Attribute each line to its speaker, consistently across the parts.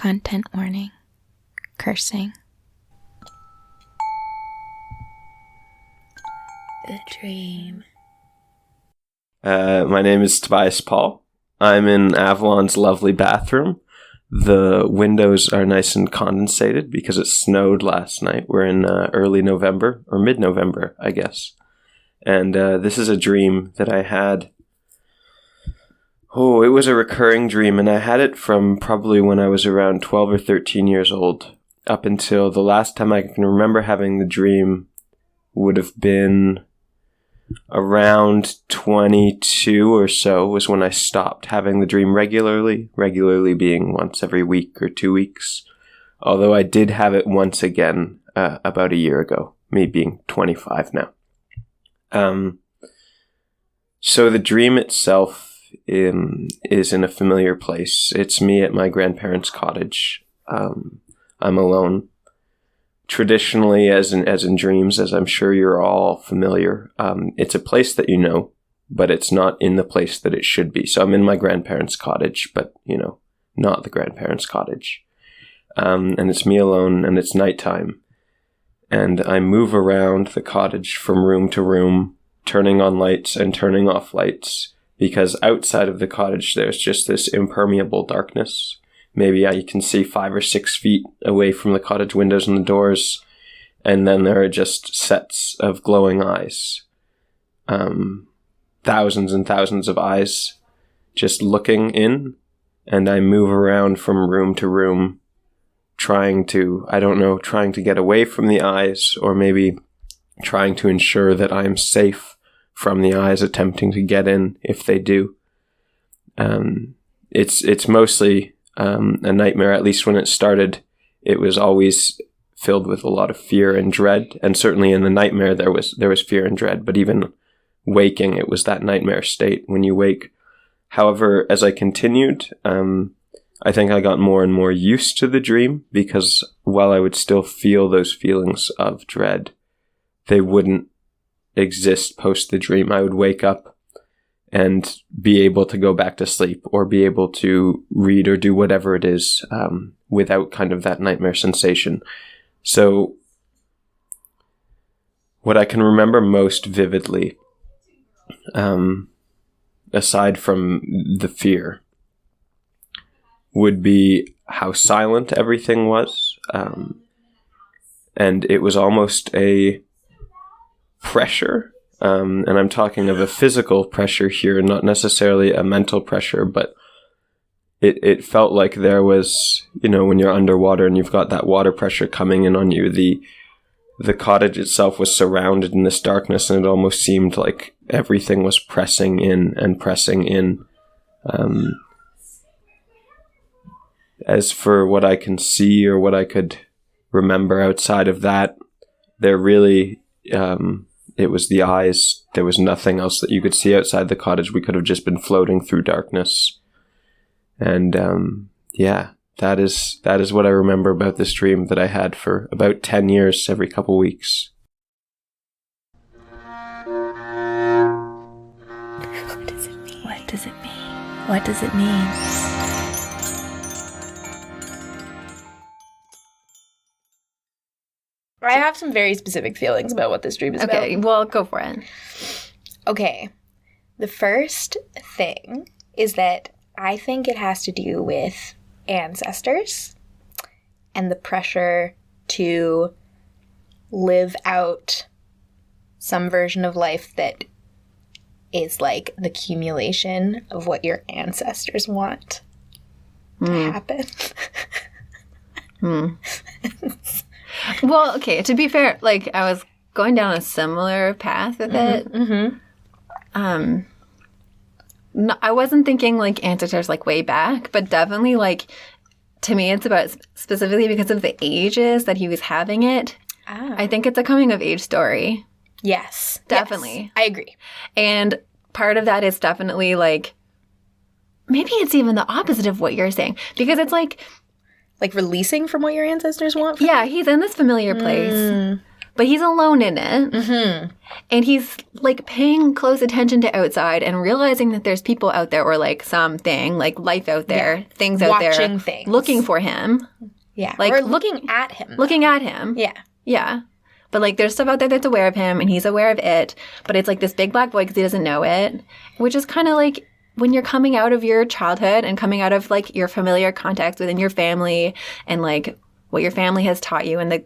Speaker 1: Content warning. Cursing. The dream.
Speaker 2: My name is Tobias Paul. I'm in Avalon's lovely bathroom. The windows are nice and condensated because it snowed last night. We're in early November, or mid-November, I guess. And this is a dream that I had. Oh, it was a recurring dream, and I had it from probably when I was around 12 or 13 years old. Up until the last time I can remember having the dream would have been around 22 or so was when I stopped having the dream regularly being once every week or 2 weeks. Although I did have it once again about a year ago, me being 25 now. So the dream itself is in a familiar place. It's me at my grandparents' cottage. I'm alone. Traditionally, as in dreams, as I'm sure you're all familiar, it's a place that you know, but it's not in the place that it should be. So I'm in my grandparents' cottage, but, not the grandparents' cottage. And it's me alone, and it's nighttime. And I move around the cottage from room to room, turning on lights and turning off lights, because outside of the cottage, there's just this impermeable darkness. Maybe you can see 5 or 6 feet away from the cottage windows and the doors. And then there are just sets of glowing eyes. Thousands and thousands of eyes just looking in. And I move around from room to room, trying to get away from the eyes, or maybe trying to ensure that I am safe from the eyes attempting to get in if they do. It's mostly a nightmare. At least when it started, it was always filled with a lot of fear and dread. And certainly in the nightmare, there was fear and dread. But even waking, it was that nightmare state when you wake. However, as I continued, I think I got more and more used to the dream, because while I would still feel those feelings of dread, they wouldn't exist post the dream. I would wake up and be able to go back to sleep, or be able to read or do whatever it is without kind of that nightmare sensation. So what I can remember most vividly, aside from the fear, would be how silent everything was. And it was almost a pressure, and I'm talking of a physical pressure here, not necessarily a mental pressure, but it felt like there was, when you're underwater and you've got that water pressure coming in on you, the cottage itself was surrounded in this darkness, and it almost seemed like everything was pressing in and pressing in. As for what I can see or what I could remember outside of that, there really, it was the eyes. There was nothing else that you could see outside the cottage. We could have just been floating through darkness. And that is what I remember about this dream that I had for about 10 years, every couple weeks.
Speaker 1: What does it mean? What does it mean? What does it mean?
Speaker 3: I have some very specific feelings about what this dream is about.
Speaker 4: Okay, well, go for it.
Speaker 3: Okay. The first thing is that I think it has to do with ancestors and the pressure to live out some version of life that is like the accumulation of what your ancestors want to happen.
Speaker 4: Well, okay, to be fair, I was going down a similar path with it. Mm-hmm. No, I wasn't thinking ancestors way back, but definitely to me it's about specifically because of the ages that he was having it. I think it's a coming of age story.
Speaker 3: Yes.
Speaker 4: Definitely.
Speaker 3: Yes, I agree.
Speaker 4: And part of that is definitely maybe it's even the opposite of what you're saying, because it's
Speaker 3: releasing from what your ancestors want?
Speaker 4: Yeah, he's in this familiar place. but he's alone in it.
Speaker 3: Mm-hmm.
Speaker 4: And he's like paying close attention to outside and realizing that there's people out there or like something, like life out there, things out there.
Speaker 3: Watching things.
Speaker 4: Looking for him.
Speaker 3: Yeah.
Speaker 4: Like,
Speaker 3: or looking at him.
Speaker 4: Looking at him.
Speaker 3: Yeah.
Speaker 4: Yeah. But like there's stuff out there that's aware of him and he's aware of it. But it's like this big black void because he doesn't know it. Which is kind of like when you're coming out of your childhood and coming out of like your familiar context within your family and like what your family has taught you and the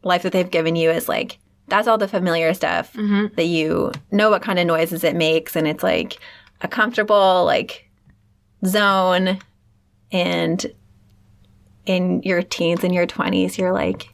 Speaker 4: life that they've given you is like, that's all the familiar stuff that you know what kind of noises it makes. And it's like a comfortable like zone. And in your teens and your 20s, you're like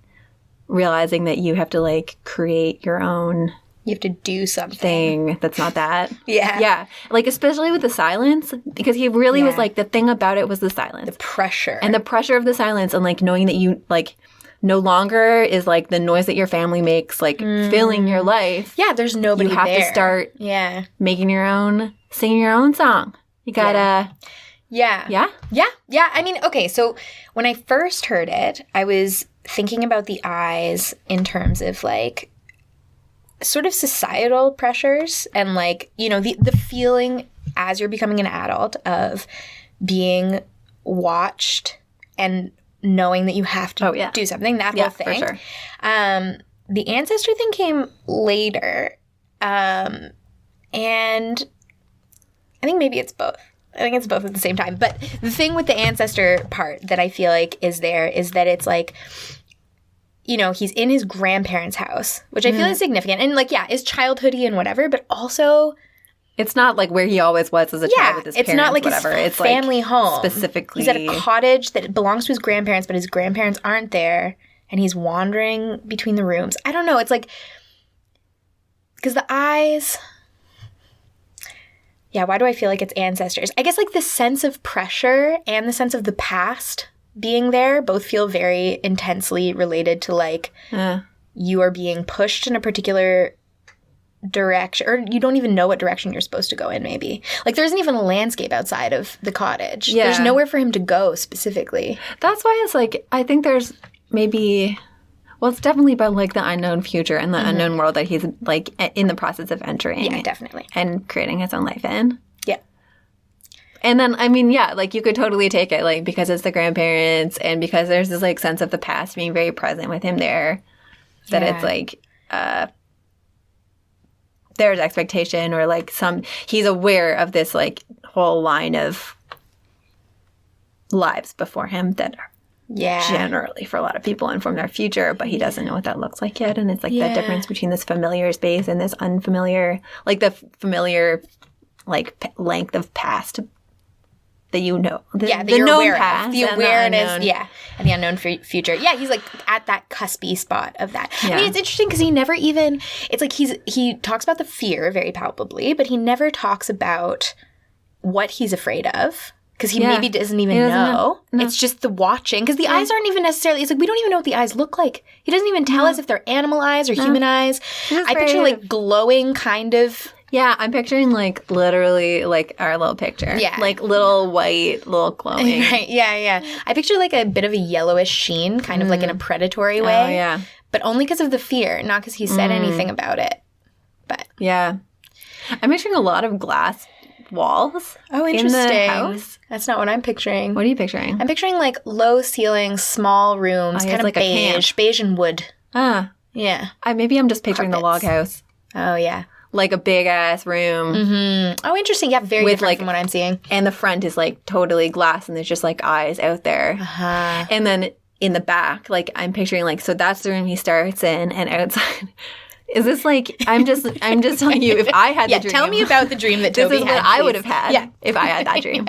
Speaker 4: realizing that you have to like create your own
Speaker 3: You have to do something.
Speaker 4: thing that's not that.
Speaker 3: Yeah.
Speaker 4: Yeah. Like especially with the silence because he really was like the thing about it was the silence.
Speaker 3: The pressure.
Speaker 4: And the pressure of the silence and like knowing that you like no longer is like the noise that your family makes like filling your life.
Speaker 3: Yeah, there's nobody
Speaker 4: You have
Speaker 3: there.
Speaker 4: to start
Speaker 3: Yeah.
Speaker 4: making your own, singing your own song. You gotta,
Speaker 3: Yeah.
Speaker 4: yeah?
Speaker 3: Yeah. I mean, okay, so when I first heard it, I was thinking about the eyes in terms of like sort of societal pressures and like, you know, the feeling as you're becoming an adult of being watched and knowing that you have to do something, that whole thing.
Speaker 4: For sure.
Speaker 3: The ancestor thing came later. And I think maybe it's both. I think it's both at the same time. But the thing with the ancestor part that I feel like is there is that it's like, you know, he's in his grandparents' house, which I feel is significant. And like, yeah, is childhoody and whatever, but also
Speaker 4: It's not like where he always was as a child with his parents,
Speaker 3: it's not like
Speaker 4: whatever.
Speaker 3: his
Speaker 4: It's
Speaker 3: family
Speaker 4: like
Speaker 3: home.
Speaker 4: specifically.
Speaker 3: He's at a cottage that belongs to his grandparents, but his grandparents aren't there, and he's wandering between the rooms. I don't know. It's like, because the eyes... Yeah, why do I feel like it's ancestors? I guess like the sense of pressure and the sense of the past being there both feel very intensely related to like you are being pushed in a particular direction, or you don't even know what direction you're supposed to go in maybe. Like there isn't even a landscape outside of the cottage.
Speaker 4: Yeah.
Speaker 3: There's nowhere for him to go specifically.
Speaker 4: That's why it's like, I think there's maybe... Well, it's definitely about like the unknown future and the unknown world that he's like in the process of entering.
Speaker 3: Yeah, definitely.
Speaker 4: And creating his own life in.
Speaker 3: Yeah.
Speaker 4: And then, I mean, yeah, like you could totally take it like because it's the grandparents and because there's this like sense of the past being very present with him there, that it's like there's expectation or like he's aware of this like whole line of lives before him that are generally for a lot of people inform their future, but he doesn't know what that looks like yet. And it's like the difference between this familiar space and this unfamiliar, like the familiar like length of past that you know. The
Speaker 3: you're
Speaker 4: known
Speaker 3: aware
Speaker 4: past
Speaker 3: of. The
Speaker 4: and
Speaker 3: awareness,
Speaker 4: unknown.
Speaker 3: and the unknown future. Yeah, he's like at that cuspy spot of that.
Speaker 4: Yeah.
Speaker 3: I mean, it's interesting because he never even, it's like he talks about the fear very palpably, but he never talks about what he's afraid of. Because he maybe doesn't even know. No. It's just the watching. Because the eyes aren't even necessarily... It's like, we don't even know what the eyes look like. He doesn't even tell us if they're animal eyes or human eyes. I picture, like, glowing kind of...
Speaker 4: Yeah, I'm picturing, like, literally, like, our little picture.
Speaker 3: Yeah.
Speaker 4: Like, little white, little glowing.
Speaker 3: Right, yeah. I picture, like, a bit of a yellowish sheen, kind of like in a predatory way.
Speaker 4: Oh, yeah.
Speaker 3: But only because of the fear, not because he said anything about it. But...
Speaker 4: Yeah. I'm picturing a lot of glass walls.
Speaker 3: Oh, interesting.
Speaker 4: In the house.
Speaker 3: That's not what I'm picturing.
Speaker 4: What are you picturing?
Speaker 3: I'm picturing like low ceilings, small rooms, kind of
Speaker 4: like
Speaker 3: beige and wood.
Speaker 4: Ah.
Speaker 3: Yeah.
Speaker 4: Maybe I'm just picturing the log house.
Speaker 3: Oh, yeah.
Speaker 4: Like a big ass room.
Speaker 3: Mm-hmm. Oh, interesting. Yeah, very
Speaker 4: with
Speaker 3: different
Speaker 4: like,
Speaker 3: from what I'm seeing.
Speaker 4: And the front is like totally glass and there's just like eyes out there.
Speaker 3: Uh-huh.
Speaker 4: And then in the back, like I'm picturing like, so that's the room he starts in and outside... Is this like, I'm just telling you if I had the dream.
Speaker 3: Tell me about the dream that Toby
Speaker 4: had. This is
Speaker 3: had,
Speaker 4: what I
Speaker 3: please.
Speaker 4: would have had if I had that dream.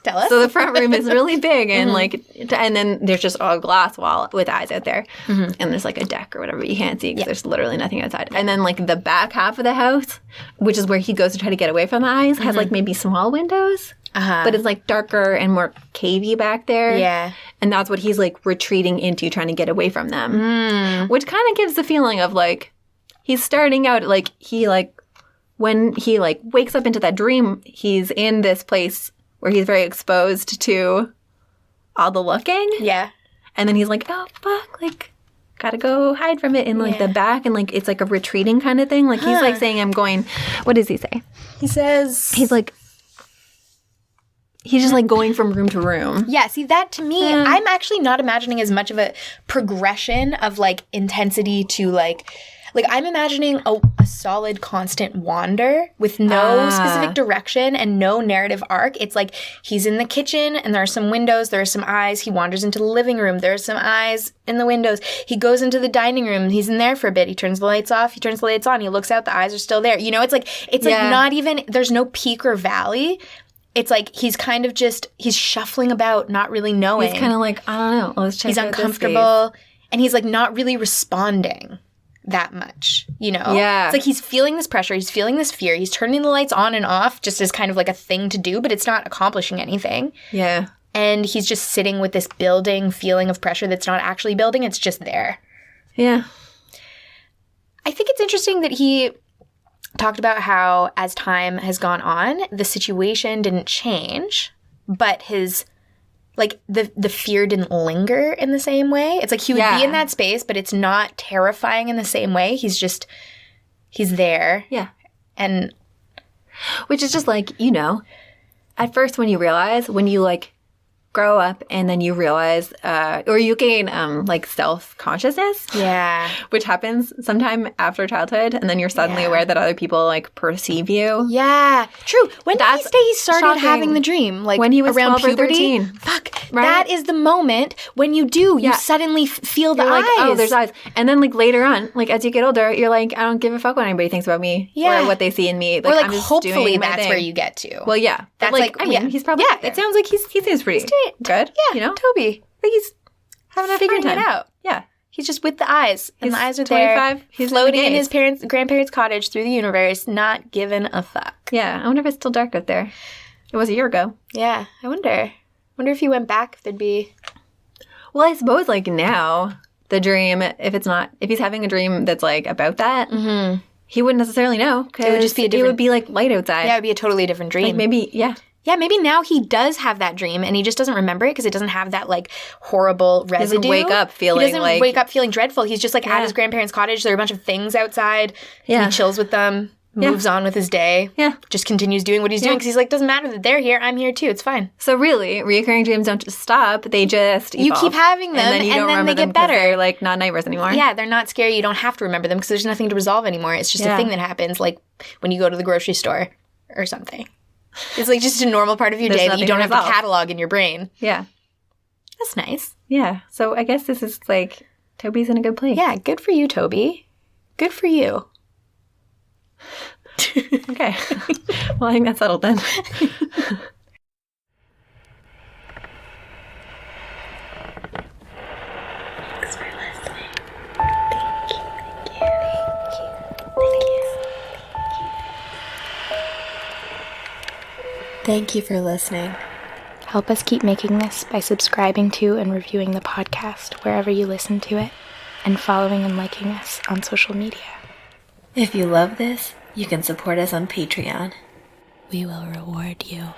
Speaker 3: Tell us.
Speaker 4: So the front room is really big and like, and then there's just a glass wall with eyes out there. And there's like a deck or whatever you can't see because there's literally nothing outside. And then like the back half of the house, which is where he goes to try to get away from the eyes, has like maybe small windows. But it's like darker and more cavey back there.
Speaker 3: Yeah.
Speaker 4: And that's what he's like retreating into, trying to get away from them. Which kind of gives the feeling of like, he's starting out like he like, when he like wakes up into that dream, he's in this place where he's very exposed to all the looking.
Speaker 3: Yeah.
Speaker 4: And then he's like, oh, fuck, like, gotta go hide from it in like
Speaker 3: Yeah.
Speaker 4: the back, and like it's like a retreating kind of thing. Like he's like saying, I'm going, what does he say?
Speaker 3: He says...
Speaker 4: He's just like going from room to room.
Speaker 3: Yeah, see, that to me, I'm actually not imagining as much of a progression of like intensity to like I'm imagining a solid constant wander with no specific direction and no narrative arc. It's like he's in the kitchen and there are some windows, there are some eyes. He wanders into the living room. There are some eyes in the windows. He goes into the dining room. He's in there for a bit. He turns the lights off. He turns the lights on. He looks out. The eyes are still there. You know, it's like not even, there's no peak or valley. It's like he's kind of just, he's shuffling about, not really knowing.
Speaker 4: He's kind of like, I don't know. Let's check
Speaker 3: He's
Speaker 4: out this
Speaker 3: uncomfortable. And he's like not really responding that much, you know?
Speaker 4: Yeah.
Speaker 3: It's like he's feeling this pressure. He's feeling this fear. He's turning the lights on and off just as kind of like a thing to do, but it's not accomplishing anything.
Speaker 4: Yeah.
Speaker 3: And he's just sitting with this building feeling of pressure that's not actually building. It's just there.
Speaker 4: Yeah.
Speaker 3: I think it's interesting that he talked about how as time has gone on, the situation didn't change, but his, like, the fear didn't linger in the same way. It's like he would be in that space, but it's not terrifying in the same way. He's there.
Speaker 4: Yeah.
Speaker 3: And
Speaker 4: which is just like, you know, at first when you like grow up and then you realize, or you gain like self-consciousness.
Speaker 3: Yeah.
Speaker 4: Which happens sometime after childhood, and then you're suddenly aware that other people like perceive you.
Speaker 3: Yeah. True. When did he say he started
Speaker 4: shocking.
Speaker 3: having the dream? Like
Speaker 4: when he was
Speaker 3: around
Speaker 4: 12 or
Speaker 3: puberty?
Speaker 4: 13.
Speaker 3: Fuck.
Speaker 4: Right?
Speaker 3: That is the moment when you do. You suddenly feel the
Speaker 4: You're
Speaker 3: eyes.
Speaker 4: like, oh, there's eyes. And then like later on, like as you get older, you're like, I don't give a fuck what anybody thinks about me or what they see in me. Like,
Speaker 3: or like
Speaker 4: I'm just
Speaker 3: hopefully
Speaker 4: doing my
Speaker 3: that's
Speaker 4: thing.
Speaker 3: where you get to.
Speaker 4: Well, yeah.
Speaker 3: That's
Speaker 4: But, like, I mean, he's probably
Speaker 3: it sounds like
Speaker 4: he seems pretty good.
Speaker 3: Yeah,
Speaker 4: you know,
Speaker 3: Toby. Like he's
Speaker 4: having a
Speaker 3: figuring
Speaker 4: fun
Speaker 3: it
Speaker 4: time.
Speaker 3: out.
Speaker 4: Yeah.
Speaker 3: He's just with the eyes, and
Speaker 4: He's
Speaker 3: the eyes are
Speaker 4: 25.
Speaker 3: there,
Speaker 4: He's
Speaker 3: floating in
Speaker 4: in the
Speaker 3: his grandparents' cottage through the universe, not giving a fuck.
Speaker 4: Yeah. I wonder if it's still dark out there. It was a year ago.
Speaker 3: Yeah, I wonder. Wonder if he went back, if there'd be.
Speaker 4: Well, I suppose like now the dream, if he's having a dream that's like about that, he wouldn't necessarily know because
Speaker 3: It would just be a
Speaker 4: it
Speaker 3: different-
Speaker 4: would be like light outside.
Speaker 3: Yeah, it'd be a totally different dream.
Speaker 4: Like maybe
Speaker 3: Yeah, maybe now he does have that dream, and he just doesn't remember it because it doesn't have that like horrible residue.
Speaker 4: doesn't wake up feeling
Speaker 3: He doesn't
Speaker 4: like-
Speaker 3: wake up feeling dreadful. He's just like at his grandparents' cottage. There are a bunch of things outside.
Speaker 4: Yeah.
Speaker 3: He chills with them. Moves on with his day.
Speaker 4: Yeah.
Speaker 3: Just continues doing what he's doing because he's like, doesn't matter that they're here. I'm here too. It's fine.
Speaker 4: So really, reoccurring dreams don't just stop; they just
Speaker 3: You
Speaker 4: evolve.
Speaker 3: keep having them,
Speaker 4: and then you
Speaker 3: and
Speaker 4: don't
Speaker 3: then
Speaker 4: remember
Speaker 3: they
Speaker 4: them
Speaker 3: get
Speaker 4: 'cause
Speaker 3: better.
Speaker 4: They're like not nightmares anymore.
Speaker 3: Yeah, they're not scary. You don't have to remember them because there's nothing to resolve anymore. It's just a thing that happens, like when you go to the grocery store or something. It's like just a normal part of your
Speaker 4: There's
Speaker 3: day that you
Speaker 4: nothing
Speaker 3: don't
Speaker 4: to
Speaker 3: have to
Speaker 4: resolve.
Speaker 3: catalog in your brain.
Speaker 4: Yeah.
Speaker 3: That's nice.
Speaker 4: Yeah. So I guess this is like Toby's in a good place.
Speaker 3: Yeah, good for you, Toby. Good for you.
Speaker 4: Okay. Well, I think that's settled then.
Speaker 1: Thanks for listening.
Speaker 3: Thank you for listening. Help us keep making this by subscribing to and reviewing the podcast wherever you listen to it, and following and liking us on social media.
Speaker 1: If you love this, you can support us on Patreon.
Speaker 3: We will reward you.